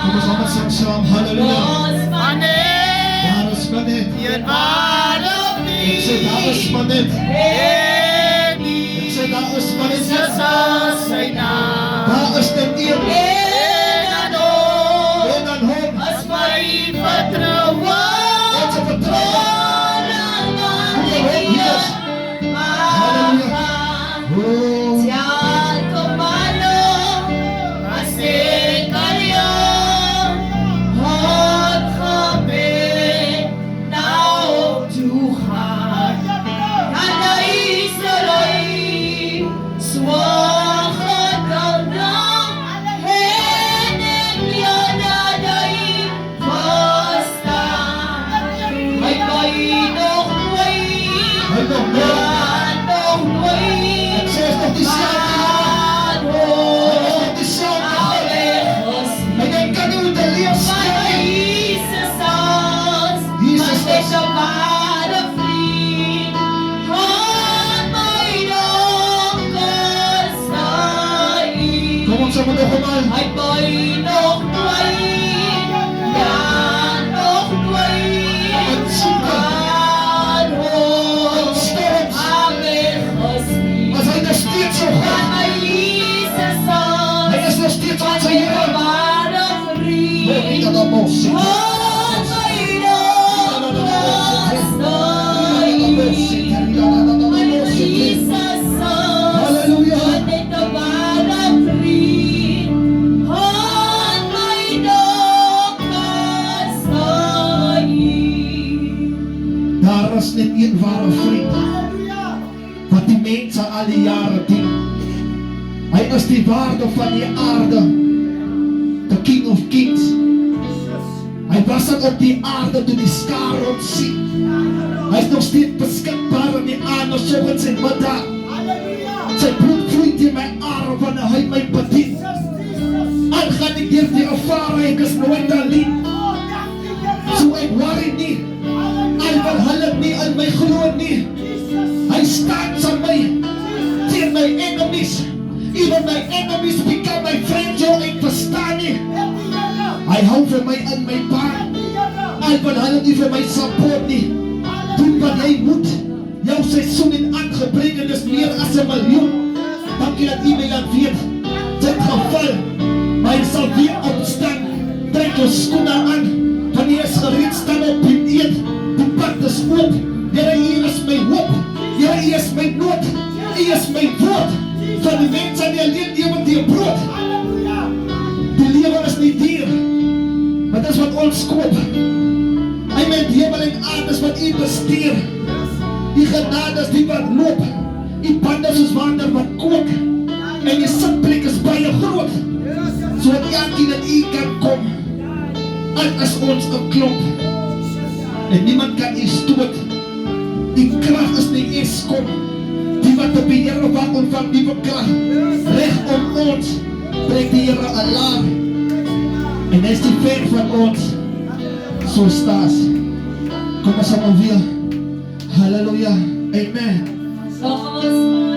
Kom ons allemaal zang saam, halleluja. Daar is maar net. Ik zeg, daar is maar net. Ik zeg, daar is maar net. Daar is net een. En aan hom. Onze vertrouwen. Halleluja. Daar is net een ware vriend wat die mense al die jare dien. Hy is die waarde van die aarde, the King of Kings. Hy was al op die aarde toe die skare ontsien. Hy is nog steeds beskikbaar in die aarde soggens en middag. Sy bloed vloeit in my are wanneer hy my bedien. Al gaan ek deur die ervaring, ek is nooit alleen. So ek worry nie. Al wil hulle nie in my glo nie. Hy staan saam my teen my enemies. Even my enemies become my friends, so ek verstaan nie. Hy hou vir my in my baan. Al wil hulle nie vir my support nie. Doen wat jy moet. Jou seisoen het aangebring en is meer as 1 miljoen. Dankie dat jy my laat weet. Dit geval, maar hy sal weer opstaan. Trek jou skoene aan. Wanneer jy is gereed, staan op en eet. Die pad is oop. Here, hier is my hoop. Here, hier is my nood. Hier is my woord. Van die mens aan die alleen lewe die brood. Die lewe is nie dier, maar dit is wat ons koop. Hy met hemel en aarde is wat u bestuur. Die genade is die wat loop. Die bande soos water wat kook. En die sitplek is baie groot. So dat elkeen in u kan kom. Al is ons 'n klomp. En niemand kan u stoot. Die krag is nie Eskom. Die wat op die Here wag ontvang nuwe krag. Reg om ons trek die Here alarm. En hy is die ver van ons. So staas. Kom ons sal weer. Halleluja. Amen.